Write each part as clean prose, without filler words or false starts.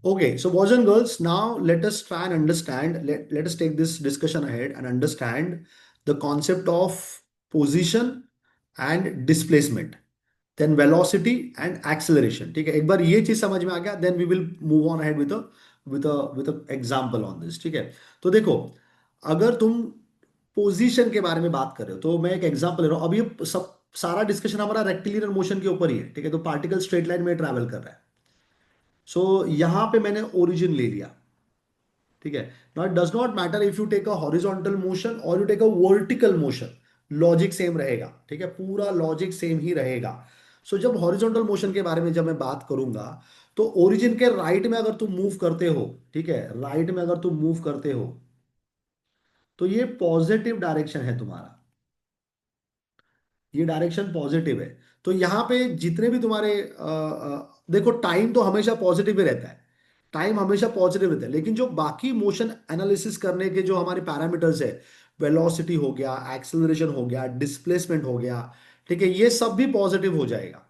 Okay, so boys and girls, now let us try and understand, let us take this discussion ahead and understand the concept of position and displacement, then velocity and acceleration. ठीक है, एक बार ये चीज समझ में आ गया, then we will move on ahead with a example on this. ठीक है, तो देखो, अगर तुम पोजीशन के बारे में बात कर रहे हो तो मैं एक एग्जांपल ले रहा हूँ। अब ये सब सारा डिस्कशन हमारा रेक्टिलिनियर मोशन के ऊपर ही है। ठीक है, तो पार्टिकल स्ट्रेट लाइन में ट्रैवल कर रहा है। सो यहां पे मैंने ओरिजिन ले लिया। ठीक है, now it does not matter if you take a horizontal motion और you take a vertical motion, logic same रहेगा। ठीक है, पूरा लॉजिक सेम ही रहेगा। सो जब हॉरिजॉन्टल मोशन के बारे में जब मैं बात करूंगा, तो ओरिजिन के राइट में अगर तुम मूव करते हो, ठीक है, राइट में अगर तुम मूव करते हो, तो ये पॉजिटिव डायरेक्शन है तुम्हारा। ये डायरेक्शन पॉजिटिव है। तो यहाँ पे जितने भी तुम्हारे देखो, टाइम तो हमेशा पॉजिटिव ही रहता है। टाइम हमेशा पॉजिटिव रहता है, लेकिन जो बाकी मोशन एनालिसिस करने के जो हमारे पैरामीटर्स है, वेलोसिटी हो गया, एक्सेलरेशन हो गया, डिस्प्लेसमेंट हो गया, ठीक है, ये सब भी पॉजिटिव हो जाएगा।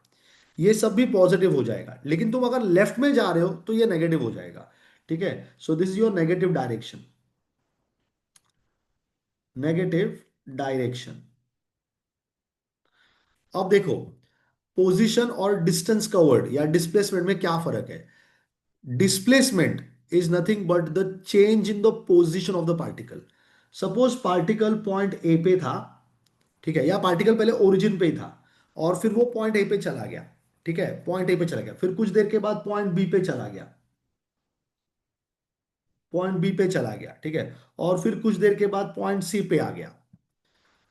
ये सब भी पॉजिटिव हो जाएगा, लेकिन तुम अगर लेफ्ट में जा रहे हो तो ये नेगेटिव हो जाएगा। ठीक है, so this is your negative direction. Negative direction. अब देखो, पोजीशन और डिस्टेंस कवर्ड या डिस्प्लेसमेंट में क्या फर्क है। Displacement is nothing but the change in the position of the particle. Suppose particle point A पे था, ठीक है, या पार्टिकल पहले ओरिजिन पे ही था और फिर वो पॉइंट ए पे चला गया। ठीक है, पॉइंट ए पे चला गया, फिर कुछ देर के बाद पॉइंट बी पे चला गया। पॉइंट बी पे चला गया, ठीक है, और फिर कुछ देर के बाद पॉइंट सी पे आ गया।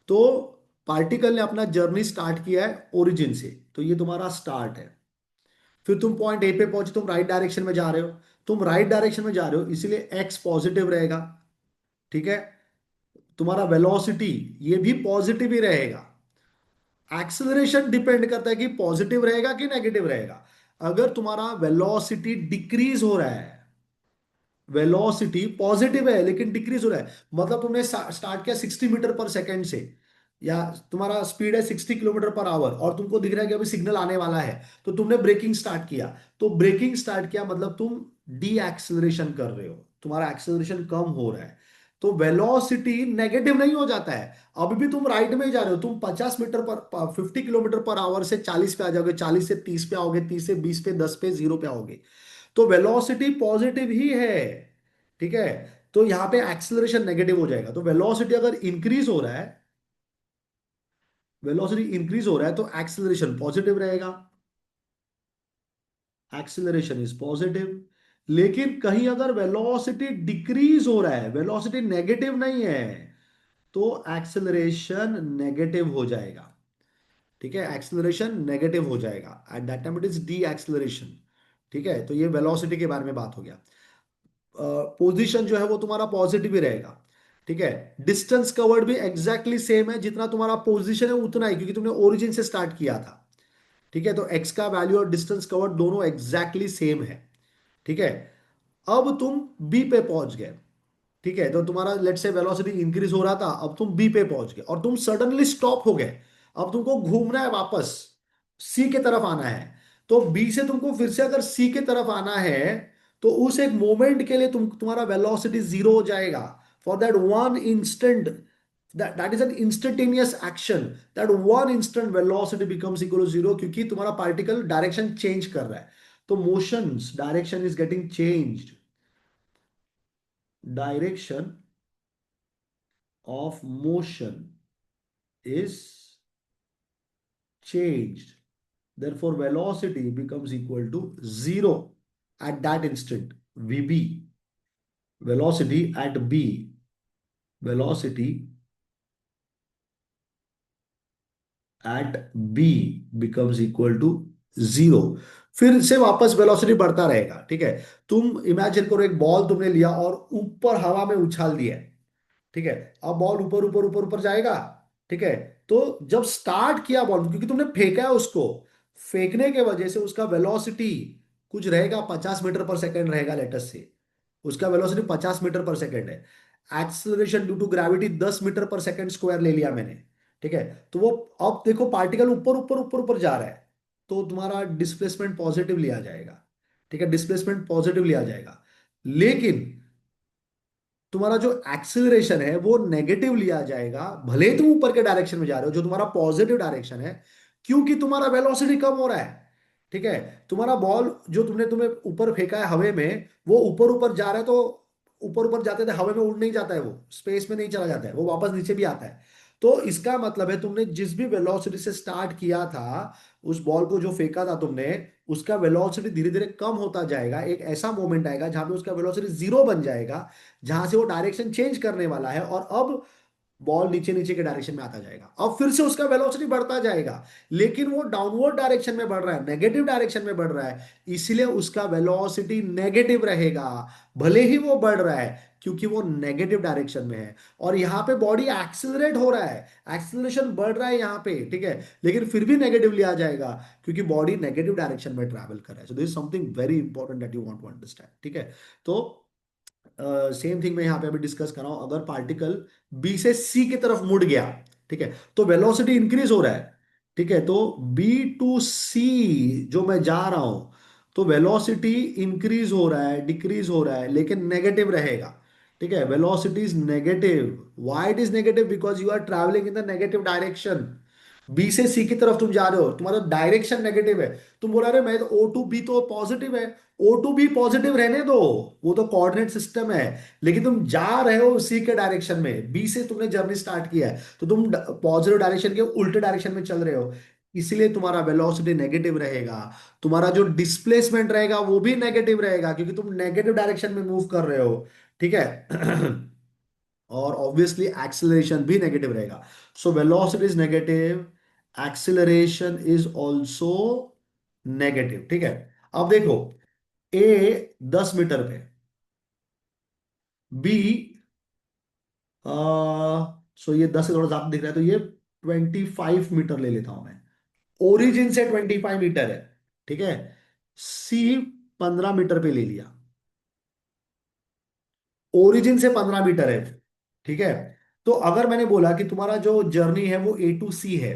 तो पार्टिकल ने अपना जर्नी स्टार्ट किया है ओरिजिन से, तो ये तुम्हारा स्टार्ट है। फिर तुम पॉइंट ए पे पहुंचे, तुम राइट डायरेक्शन में जा रहे हो। तुम राइट डायरेक्शन में जा रहे हो, इसीलिए एक्स पॉजिटिव रहेगा। ठीक है, तुम्हारा वेलोसिटी ये भी पॉजिटिव ही रहेगा। एक्सेलरेशन डिपेंड करता है कि पॉजिटिव रहेगा कि नेगेटिव रहेगा। अगर तुम्हारा वेलोसिटी डिक्रीज हो रहा है, वेलोसिटी पॉजिटिव है लेकिन डिक्रीज हो रहा है, मतलब तुमने स्टार्ट किया 60 मीटर पर सेकेंड से, या तुम्हारा स्पीड है 60 किलोमीटर पर आवर और तुमको दिख रहा है कि अभी सिग्नल आने वाला है, तो तुमने ब्रेकिंग स्टार्ट किया। तो ब्रेकिंग स्टार्ट किया मतलब तुम डी एक्सेलरेशन कर रहे हो, तुम्हारा एक्सेलरेशन कम हो रहा है। तो वेलोसिटी नेगेटिव नहीं हो जाता है। अभी भी तुम राइट में ही जा रहे हो, तुम 50 मीटर पर 50 किलोमीटर पर आवर से 40 पे आ जाओगे, 40 से 30 पे आओगे, 30 से 20 पे, 10 पे, 0 पे आओगे। तो वेलोसिटी पॉजिटिव ही है। ठीक है, तो यहां पे एक्सेलरेशन नेगेटिव हो जाएगा। तो वेलोसिटी अगर इंक्रीज हो रहा है, वेलोसिटी इंक्रीज हो रहा है, तो एक्सेलरेशन पॉजिटिव रहेगा। Acceleration is positive. लेकिन कहीं अगर वेलोसिटी डिक्रीज हो रहा है, वेलोसिटी नेगेटिव नहीं है, तो एक्सेलरेशन नेगेटिव हो जाएगा। ठीक है, एक्सेलरेशन नेगेटिव हो जाएगा, at that time it is D acceleration. ठीक है, तो ये वेलोसिटी के बारे में बात हो गया। पोजीशन जो है वो तुम्हारा पॉजिटिव ही रहेगा। ठीक है, डिस्टेंस कवर्ड भी एग्जैक्टली सेम है, जितना तुम्हारा पोजीशन है उतना ही, क्योंकि तुमने ओरिजिन से स्टार्ट किया था। ठीक है, तो एक्स का वैल्यू और डिस्टेंस कवर्ड दोनों एग्जैक्टली सेम है। ठीक है, अब तुम बी पे पहुंच गए। ठीक है, तो तुम्हारा लेट से वेलोसिटी इंक्रीज हो रहा था, अब तुम बी पे पहुंच गए और तुम सडनली स्टॉप हो गए। अब तुमको घूमना है, वापस सी के तरफ आना है। तो बी से तुमको फिर से अगर सी के तरफ आना है, तो उस एक मोमेंट के लिए तुम्हारा वेलोसिटी जीरो हो जाएगा। For that one instant, that is an instantaneous action, that one instant velocity becomes equal to zero, क्योंकि तुम्हारा पार्टिकल डायरेक्शन चेंज कर रहा है। तो motions direction is getting changed. Direction of motion is changed. Therefore, velocity becomes equal to zero at that instant. VB, velocity at B, velocity at B becomes equal to zero। फिर से वापस velocity बढ़ता रहेगा। ठीक है, तुम imagine करो एक बॉल तुमने लिया और ऊपर हवा में उछाल दिया। ठीक है, अब बॉल ऊपर ऊपर ऊपर ऊपर जाएगा। ठीक है, तो जब स्टार्ट किया बॉल, क्योंकि तुमने फेंका है उसको, फेंकने के वजह से उसका वेलोसिटी कुछ रहेगा, 50 मीटर पर सेकेंड रहेगा लेटेस्ट से। उसका वेलोसिटी 50 मीटर पर सेकेंड है। Acceleration due to gravity 10 metre per second square ले लिया मैंने। ठीक है, तो वो, अब देखो पार्टिकल ऊपर ऊपर ऊपर ऊपर ऊपर जा रहा है, तो तुम्हारा डिस्प्लेसमेंट पॉजिटिव लिया जाएगा। ठीक है, डिस्प्लेसमेंट पॉजिटिवली आ जाएगा। लेकिन तुम्हारा जो एक्सिलरेशन है वो नेगेटिव लिया जाएगा, भले तुम ऊपर के डायरेक्शन में जा रहे हो, जो तुम्हारा पॉजिटिव डायरेक्शन है, क्योंकि तुम्हारा वेलोसिटी कम हो रहा है। ठीक है, तुम्हारा बॉल जो तुमने तुम्हें ऊपर फेंका है हवा में, वो ऊपर ऊपर जा रहा है, तो ऊपर ऊपर जाते थे हवा में उड़ नहीं जाता है, वो स्पेस में नहीं चला जाता है, वो वापस नीचे भी आता है। तो इसका मतलब है तुमने जिस भी वेलोसिटी से स्टार्ट किया था, उस बॉल को जो फेंका था तुमने, उसका वेलोसिटी धीरे धीरे कम होता जाएगा। एक ऐसा मोमेंट आएगा जहां पे उसका वेलोसिटी जीरो बन जाएगा, जहां से वो डायरेक्शन चेंज करने वाला है, और अब बॉल नीचे नीचे के डायरेक्शन में आता जाएगा। अब फिर से उसका वेलोसिटी बढ़ता जाएगा, लेकिन वो डाउनवर्ड डायरेक्शन में बढ़ रहा है, नेगेटिव डायरेक्शन में बढ़ रहा है, इसलिए उसका वेलोसिटी नेगेटिव रहेगा। भले ही वो बढ़ रहा है, क्योंकि वो नेगेटिव डायरेक्शन में है। और यहाँ पे बॉडी एक्सिलरेट हो रहा है, एक्सिलरेशन बढ़ रहा है यहाँ पे, ठीक है, लेकिन फिर भी नेगेटिव लिया जाएगा, क्योंकि बॉडी नेगेटिव डायरेक्शन में ट्रैवल कर रहा है। So this is something very important that you want to understand. ठीक है, तो सेम थिंग मैं यहाँ पे अभी डिस्कस कर रहा हूं। अगर पार्टिकल बी से सी की तरफ मुड़ गया, ठीक है, तो वेलोसिटी इंक्रीज हो रहा है। ठीक है, तो बी टू सी जो मैं जा रहा हूं, तो वेलोसिटी इंक्रीज हो रहा है, डिक्रीज हो रहा है, लेकिन नेगेटिव रहेगा। ठीक है, velocity is negative. Why it is negative? Because you are travelling in the negative direction. B से सी की तरफ तुम जा रहे हो, तुम्हारा डायरेक्शन नेगेटिव है। तुम बोला रहे मैं तो ओ टू बी तो पॉजिटिव है, ओ टू बी पॉजिटिव रहने दो, वो तो कोऑर्डिनेट सिस्टम है। लेकिन तुम जा रहे हो सी के डायरेक्शन में, बी से तुमने जर्नी स्टार्ट किया है, तो तुम पॉजिटिव डायरेक्शन के उल्टे डायरेक्शन में चल रहे हो, इसलिए तुम्हारा वेलोसिटी नेगेटिव रहेगा। तुम्हारा जो डिस्प्लेसमेंट रहेगा वो भी नेगेटिव रहेगा, क्योंकि तुम नेगेटिव डायरेक्शन में मूव कर रहे हो। ठीक है, और ऑब्वियसली एक्सेलरेशन भी नेगेटिव रहेगा। So velocity is negative, acceleration is also negative. ठीक है, अब देखो, ए 10 मीटर पे, बी सो ये 10 से थोड़ा ज्यादा दिख रहा है, तो ये 25 मीटर ले लेता हूं मैं। ओरिजिन से 25 मीटर है, ठीक है। सी 15 मीटर पे ले लिया, ओरिजिन से 15 मीटर है। ठीक है, तो अगर मैंने बोला कि तुम्हारा जो जर्नी है वो ए टू सी है,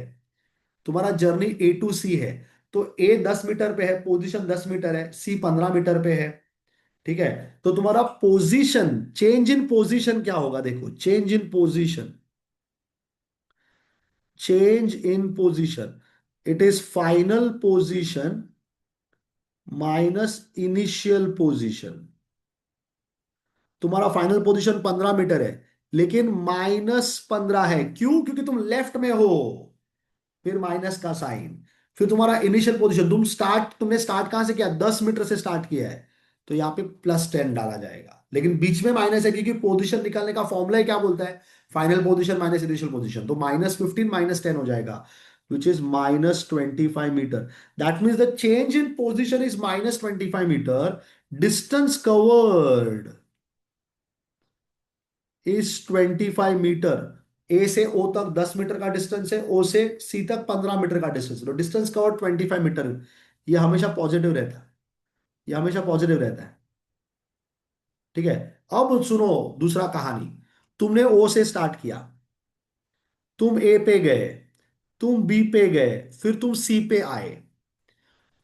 तुम्हारा जर्नी ए टू सी है, तो ए 10 मीटर पे है, पोजीशन 10 मीटर है, सी 15 मीटर पे है। ठीक है, तो तुम्हारा पोजीशन, चेंज इन पोजीशन क्या होगा? देखो, change in position, change in position, it is final position minus initial position. तुम्हारा फाइनल पोजीशन 15 मीटर है, लेकिन -15 है, क्यों? क्योंकि तुम लेफ्ट में हो, फिर माइनस का साइन। फिर तुम्हारा इनिशियल पोजीशन, तुमने स्टार्ट कहां से किया? 10 मीटर से स्टार्ट किया है, तो यहाँ पे +10 डाला जाएगा, लेकिन बीच में माइनस है, क्योंकि पोजीशन निकालने का फॉर्मूला क्या बोलता है? Final position minus initial position, तो -15 -10 हो जाएगा, which is -25 metre. That means the change in position is -25 metre, distance covered is 25 metre. A से ओ तक 10 मीटर का डिस्टेंस है, ओ से सी तक 15 मीटर का डिस्टेंस है, तो डिस्टेंस कवर्ड 25 मीटर। ये हमेशा पॉजिटिव रहता है, ये हमेशा पॉजिटिव रहता है। ठीक है, अब सुनो दूसरा कहानी। तुमने ओ से स्टार्ट किया, तुम ए पे गए, तुम बी पे गए, फिर तुम सी पे आए।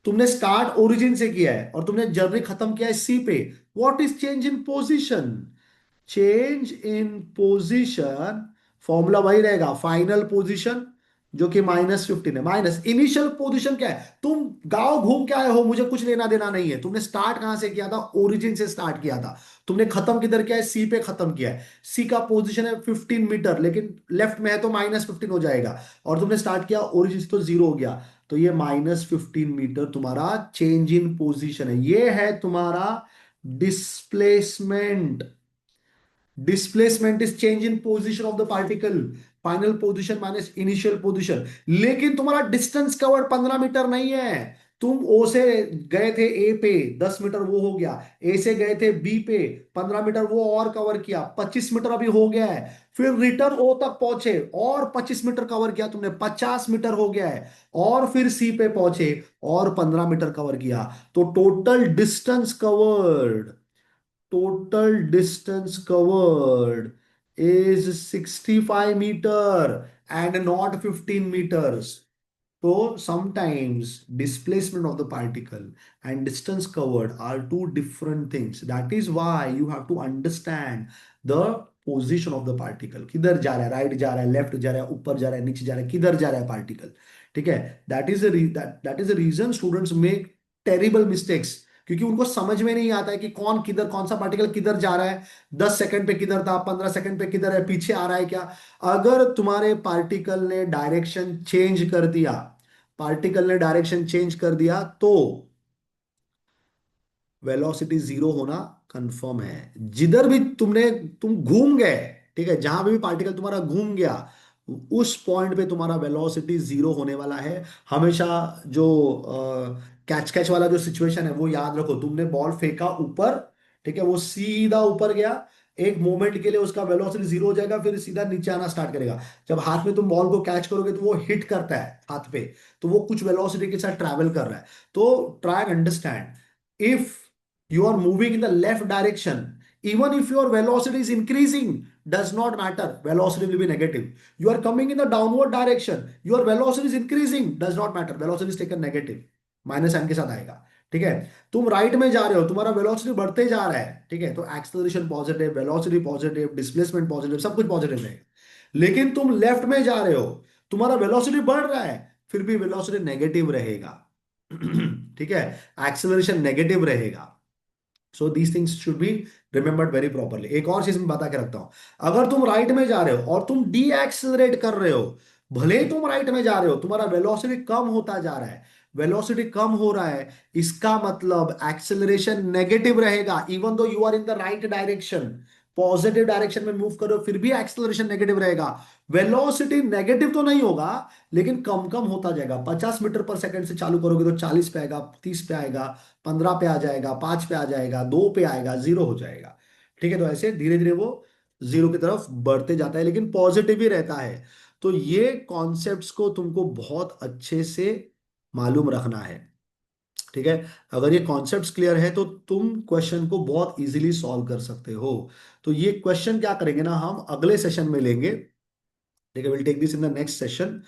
तुमने स्टार्ट ओरिजिन से किया है और तुमने जर्नी खत्म किया है सी पे। What is change in position? Change in position formula वही रहेगा, फाइनल पोजीशन जो कि -15 है, माइनस इनिशियल पोजीशन क्या है? तुम गांव घूम के आए हो, मुझे कुछ लेना देना नहीं है। तुमने स्टार्ट कहां से किया था? ओरिजिन से स्टार्ट किया था। तुमने खत्म किधर किया है? सी पे खत्म किया है। सी का पोजीशन है 15 मीटर, लेकिन लेफ्ट में है तो -15 हो जाएगा, और तुमने स्टार्ट किया ओरिजिन से, तो 0 हो गया। तो ये -15 मीटर तुम्हारा चेंज इन पोजीशन है, ये है तुम्हारा displacement. Displacement is change in position of the particle, final position minus initial position. लेकिन तुम्हारा डिस्टेंस कवर्ड 15 मीटर नहीं है। तुम ओ से गए थे ए पे, 10 मीटर वो हो गया। ए से गए थे बी पे, 15 मीटर वो और कवर किया, 25 मीटर अभी हो गया है। फिर रिटर्न ओ तक पहुंचे और 25 मीटर कवर किया तुमने, 50 मीटर हो गया है। और फिर सी पे पहुंचे और 15 मीटर कवर किया, तो total distance covered, total distance covered is 65 meter and not 15 meters. So sometimes displacement of the particle and distance covered are two different things. That is why you have to understand the position of the particle. किधर जा रहा है, right जा रहा है, left जा रहा है, ऊपर जा रहा है, नीचे जा रहा है, किधर जा रहा है पार्टिकल. ठीक है. That is the reason students make terrible mistakes, क्योंकि उनको समझ में नहीं आता है कि कौन किधर, कौन सा पार्टिकल किधर जा रहा है. 10 सेकंड पे किधर था, 15 सेकंड पे किधर है, पीछे आ रहा है क्या. अगर तुम्हारे पार्टिकल ने डायरेक्शन चेंज कर दिया, पार्टिकल ने डायरेक्शन चेंज कर दिया, तो वेलोसिटी जीरो होना कंफर्म है. जिधर भी तुम घूम गए, ठीक है, जहां भी पार्टिकल तुम्हारा घूम गया, उस पॉइंट पे तुम्हारा वेलोसिटी जीरो होने वाला है. हमेशा जो कैच कैच वाला जो सिचुएशन है वो याद रखो. तुमने बॉल फेंका ऊपर, ठीक है, वो सीधा ऊपर गया, एक मोमेंट के लिए उसका वेलोसिटी जीरो हो जाएगा, फिर सीधा नीचे आना स्टार्ट करेगा. जब हाथ में तुम बॉल को कैच करोगे तो वो हिट करता है हाथ पे, तो वो कुछ वेलोसिटी के साथ ट्रैवल कर रहा है. तो try and understand, if you are moving in the left direction, even if your velocity is increasing, does not matter, velocity will be negative. You are coming in the downward direction, your velocity is increasing, does not matter, velocity is taken negative, minus sign के साथ आएगा. ठीक है. तुम right में जा रहे हो, तुम्हारा वेलोसिटी बढ़ते जा रहा है, ठीक है, तो acceleration positive, velocity positive, displacement positive, सब कुछ पॉजिटिव रहेगा. लेकिन तुम लेफ्ट में जा रहे हो, तुम्हारा वेलोसिटी बढ़ रहा है, फिर भी वेलोसिटी नेगेटिव रहेगा. ठीक है. एक्सेलरेशन नेगेटिव रहेगा. So these things should be remembered very properly. एक और चीज मैं बता के रखता हूं. अगर तुम राइट में जा रहे हो और तुम डी एक्सेलरेट कर रहे हो, भले ही तुम राइट में जा रहे हो, तुम्हारा वेलोसिटी कम होता जा रहा है, वेलोसिटी कम हो रहा है, इसका मतलब एक्सेलरेशन नेगेटिव रहेगा. Even though you are in the right direction, positive direction में मूव करो, फिर भी एक्सेलरेशन नेगेटिव रहेगा. वेलोसिटी नेगेटिव तो नहीं होगा, लेकिन कम कम होता जाएगा. 50 मीटर पर सेकंड से चालू करोगे तो 40 पे आएगा, 30 पे आएगा, 15 पे आ जाएगा, 5 पे आ जाएगा, 2 पे आएगा, जीरो हो जाएगा. ठीक है. तो ऐसे धीरे धीरे वो जीरो की तरफ बढ़ते जाता है, लेकिन पॉजिटिव ही रहता है. तो ये कॉन्सेप्ट्स को तुमको बहुत अच्छे से मालूम रखना है. ठीक है. अगर ये कॉन्सेप्ट्स क्लियर है तो तुम क्वेश्चन को बहुत इजीली सॉल्व कर सकते हो. तो ये क्वेश्चन क्या करेंगे ना, हम अगले सेशन में लेंगे. ठीक है. Will take this in the next session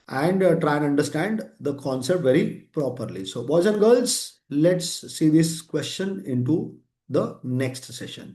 and try and understand the concept very properly. So, boys and girls, let's see this question into the next session.